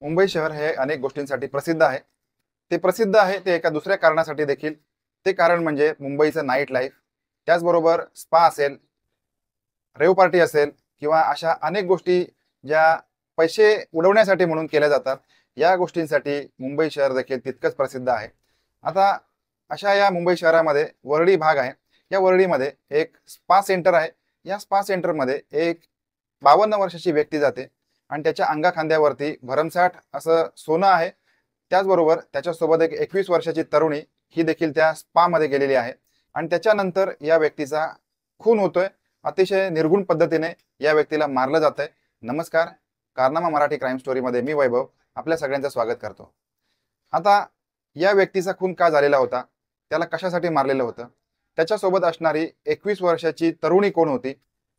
मुंबई शहर हे अनेक गोष्टींसाठी प्रसिद्ध आहे. ते प्रसिद्ध आहे ते एका दुसऱ्या कारणासाठी देखील. ते कारण म्हणजे मुंबईचं नाईट लाईफ. त्याचबरोबर स्पा असेल, रेव्ह पार्टी असेल किंवा अशा अनेक गोष्टी ज्या पैसे उडवण्यासाठी म्हणून केल्या जातात. या गोष्टींसाठी मुंबई शहर देखील तितकंच प्रसिद्ध आहे. आता अशा या मुंबई शहरामध्ये वरळी भाग आहे. या वरळीमध्ये एक स्पा सेंटर आहे. या स्पा सेंटरमध्ये एक 52 वर्षाची व्यक्ती जाते आणि त्याच्या अंगाखांद्यावरती भरमसाठ असं सोनं आहे. त्याचबरोबर त्याच्यासोबत एक 21 वर्षाची तरुणी ही देखील त्या स्पामध्ये गेलेली आहे आणि त्याच्यानंतर या व्यक्तीचा खून होतोय. अतिशय निर्गुण पद्धतीने या व्यक्तीला मारलं जातंय. नमस्कार, कारनामा मराठी क्राईम स्टोरीमध्ये मी वैभव आपल्या सगळ्यांचं स्वागत करतो. आता या व्यक्तीचा खून का झालेला होता, त्याला कशासाठी मारलेलं होतं, त्याच्यासोबत असणारी 21 वर्षाची तरुणी कोण होती,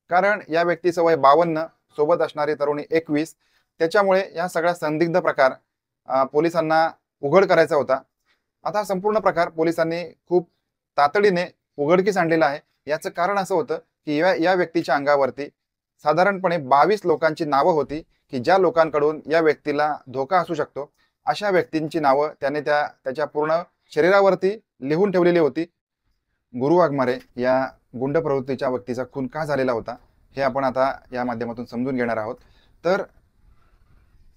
कारण या व्यक्तीचं वय 52, सोबत असणारी तरुणी 21. त्याच्यामुळे या सगळ्या संदिग्ध प्रकार पोलिसांना उघड करायचा होता. आता हा संपूर्ण प्रकार पोलिसांनी खूप तातडीने उघडकीस आणलेला आहे. याचं कारण असं होतं की या व्यक्तीच्या अंगावरती साधारणपणे 22 लोकांची नावं होती की ज्या लोकांकडून या व्यक्तीला धोका असू शकतो अशा व्यक्तींची नावं त्याने त्याच्या पूर्ण शरीरावरती लिहून ठेवलेली होती. गुरु वाघमारे या गुंड प्रवृत्तीच्या व्यक्तीचा खून का झालेला होता हे आपण आता या माध्यमातून समजून घेणार आहोत. तर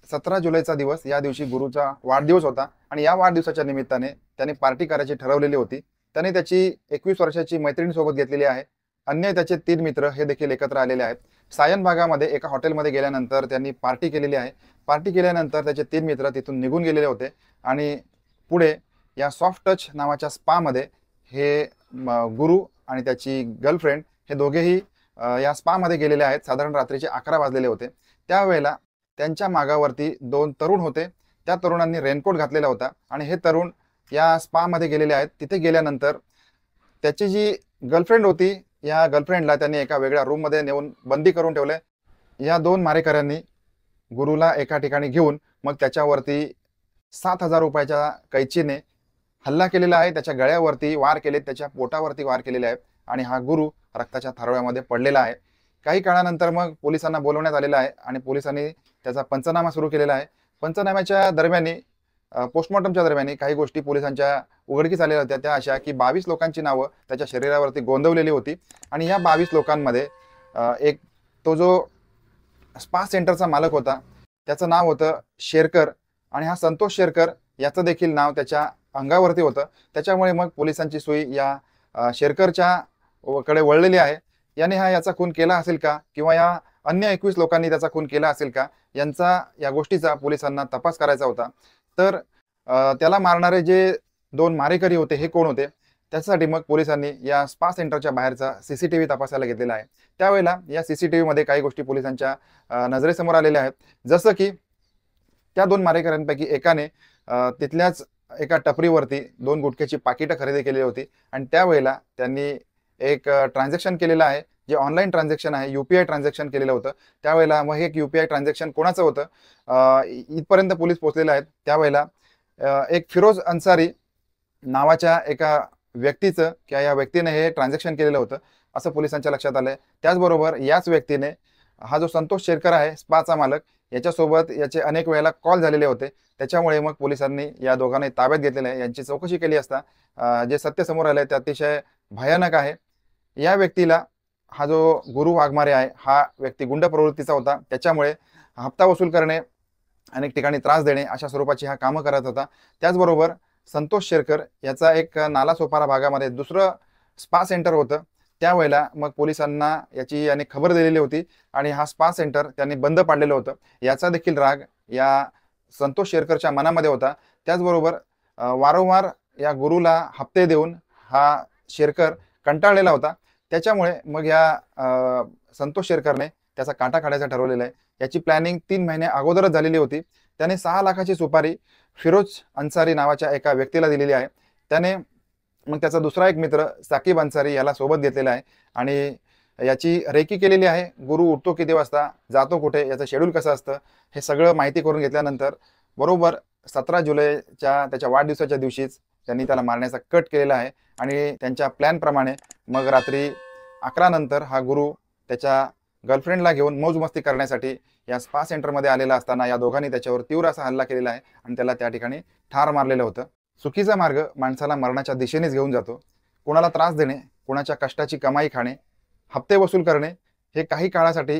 17 जुलैचा दिवस, या दिवशी गुरुचा वाढदिवस होता आणि या वाढदिवसाच्या निमित्ताने त्याने पार्टी करायची ठरवलेली होती. त्याने त्याची 21 वर्षाची मैत्रिणीसोबत घेतलेली आहे. अन्य त्याचे 3 मित्र हे देखील एकत्र आलेले आहेत. सायन भागामध्ये एका हॉटेलमध्ये गेल्यानंतर त्यांनी पार्टी केलेली आहे. पार्टी केल्यानंतर त्याचे 3 मित्र तिथून निघून गेलेले होते आणि पुढे या सॉफ्ट टच नावाच्या स्पामध्ये हे गुरु आणि त्याची गर्लफ्रेंड हे दोघेही या स्पामध्ये गेलेले आहेत. साधारण रात्रीचे 11 वाजलेले होते. त्यावेळेला त्यांच्या मागावरती 2 तरुण होते. त्या तरुणांनी रेनकोट घातलेला होता आणि हे तरुण या स्पामध्ये गेलेले आहेत. तिथे गेल्यानंतर त्याची जी गर्लफ्रेंड होती, या गर्लफ्रेंडला त्यांनी एका वेगळ्या रूममध्ये नेऊन बंदी करून ठेवले. या 2 मारेकऱ्यांनी गुरुला एका ठिकाणी घेऊन मग त्याच्यावरती 7,000 रुपयाच्या कैचीने हल्ला केलेला आहे. त्याच्या गळ्यावरती वार केले, त्याच्या पोटावरती वार केलेले आहेत आणि हा गुरु रक्ताच्या थारोळ्यामध्ये पडलेला आहे. काही काळानंतर मग पोलिसांना बोलवण्यात आलेलं आहे आणि पोलिसांनी त्याचा पंचनामा सुरू केलेला आहे. पंचनाम्याच्या दरम्यान, पोस्टमॉर्टमच्या दरम्यान काही गोष्टी पोलिसांच्या उघडकीस आलेल्या होत्या. त्या अशा की 22 लोकांची नावं त्याच्या शरीरावरती गोंदवलेली होती आणि या 22 लोकांमध्ये एक तो जो स्पा सेंटरचा मालक होता त्याचं नाव होतं शेरकर आणि हा संतोष शेरकर याचं देखील नाव त्याच्या अंगावरती होतं. त्याच्यामुळे मग पोलिसांची सुई या शेरकरच्या कडे वळलेली आहे. याने याचा खून केला असेल का किंवा या अन्य 21 लोकांनी त्याचा खून केला असेल का, या गोष्टीचा पोलिसांना तपास करायचा होता. तर त्याला मारणारे जे 2 मारेकरी होते हे कोण होते, त्यासाठी मग पोलिसांनी या स्पा सेंटरच्या बाहेरचा CCTV तपासायला घेतलेला आहे. त्यावेळेला या CCTV मध्ये काही गोष्टी पोलिसांच्या नजरेसमोर आलेल्या आहेत. जसं की त्या 2 मारेकऱ्यांपैकी एकाने तिथल्याच एका टपरीवरती 2 गुटख्याची पाकिटं खरेदी केलेली होती आणि त्यावेळेला त्यांनी एक ट्रान्झॅक्शन केलेलं आहे, जे ऑनलाईन ट्रान्झॅक्शन आहे, UPI ट्रान्झॅक्शन केलेलं होतं. त्यावेळेला मग एक UPI ट्रान्झॅक्शन कोणाचं होतं इथपर्यंत पोलीस पोहोचलेले आहेत. त्यावेळेला एक फिरोज अन्सारी नावाच्या एका व्यक्तीचं किंवा या व्यक्तीने हे ट्रान्झॅक्शन केलेलं होतं असं पोलिसांच्या लक्षात आलंय. त्याचबरोबर याच व्यक्तीने हा जो संतोष शेरकर आहे स्पाचा मालक, याच्यासोबत याचे अनेक वेळेला कॉल झालेले होते. त्याच्यामुळे मग पोलिसांनी या दोघांनी ताब्यात घेतलेलं आहे. यांची चौकशी केली असता जे सत्य समोर आलंय ते अतिशय भयानक आहे. या व्यक्तीला, हा जो गुरु वाघमारे आहे, हा व्यक्ती गुंड प्रवृत्तीचा होता. त्याच्यामुळे हप्ता वसूल करणे, अनेक ठिकाणी त्रास देणे अशा स्वरूपाची हा कामं करत होता. त्याचबरोबर संतोष शेरकर याचा एक नालासोपारा भागामध्ये दुसरं स्पा सेंटर होतं. त्यावेळेला मग पोलिसांना याने खबर दिलेली होती आणि हा स्पा सेंटर त्यांनी बंद पाडलेलं होतं. याचा देखील राग या संतोष शेरकरच्या मनामध्ये होता. त्याचबरोबर वारंवार या गुरुला हप्ते देऊन हा शेरकर कंटाळलेला होता. त्याच्यामुळे मग या संतोष शेरकरने त्याचा काटा काढायचा ठरवलेला आहे. याची प्लॅनिंग 3 महिने अगोदरच झालेली होती. त्याने 6 लाखाची सुपारी फिरोज अन्सारी नावाच्या एका व्यक्तीला दिलेली आहे. त्याने मग त्याचा दुसरा एक मित्र साकीब अन्सारी याला सोबत घेतलेला आहे आणि याची रेकी केलेली आहे. गुरु उठतो किती वाजता, जातो कुठे, याचं शेड्यूल कसं असतं हे सगळं माहिती करून घेतल्यानंतर बरोबर 17 जुलैच्या त्याच्या वाढदिवसाच्या दिवशीच त्यांनी त्याला मारण्याचा कट केलेला आहे आणि त्यांच्या प्लॅनप्रमाणे मग रात्री 11 नंतर हा गुरु त्याच्या गर्लफ्रेंडला घेऊन मौज मस्ती करण्यासाठी या स्पा सेंटरमध्ये आलेला असताना या दोघांनी त्याच्यावर तीव्र असा हल्ला केलेला आहे आणि त्याला त्या ठिकाणी ठार मारलेलं होतं. चुकीचा मार्ग माणसाला मरणाच्या दिशेनेच घेऊन जातो. कोणाला त्रास देणे, कोणाच्या कष्टाची कमाई खाणे, हप्ते वसूल करणे हे काही काळासाठी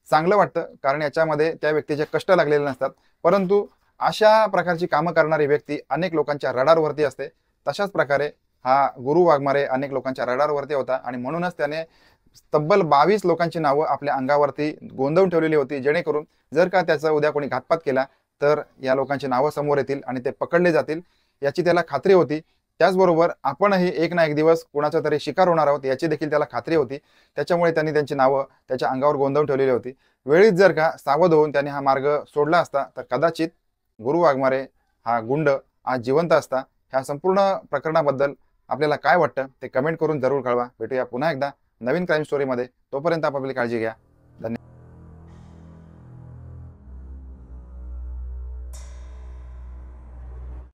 चांगलं वाटतं, कारण याच्यामध्ये त्या व्यक्तीचे कष्ट लागलेले नसतात. परंतु अशा प्रकारची कामं करणारी व्यक्ती अनेक लोकांच्या रडारवरती असते. तशाच प्रकारे हा गुरु वाघमारे अनेक लोकांच्या रडारवरती होता आणि म्हणूनच त्याने तब्बल 22 लोकांची नावं आपल्या अंगावरती गोंदवून ठेवलेली होती, जेणेकरून जर का त्याचा उद्या कोणी घातपात केला तर या लोकांची नावं समोर येतील आणि ते पकडले जातील, याची त्याला खात्री होती. त्याचबरोबर आपणही एक ना एक दिवस कोणाचा तरी शिकार होणार आहोत याची देखील त्याला खात्री होती. त्याच्यामुळे त्यांनी त्यांची नावं त्याच्या अंगावर गोंदवून ठेवलेली होती. वेळीच जर का सावध होऊन त्याने हा मार्ग सोडला असता तर कदाचित गुरु वाघमारे हा गुंड आज जिवंत असता. ह्या संपूर्ण प्रकरणाबद्दल आपल्याला काय वाटतं ते कमेंट करून जरूर कळवा. भेटूया पुन्हा एकदा नवीन क्राईम स्टोरीमध्ये. तोपर्यंत आपापली काळजी घ्या. धन्यवाद.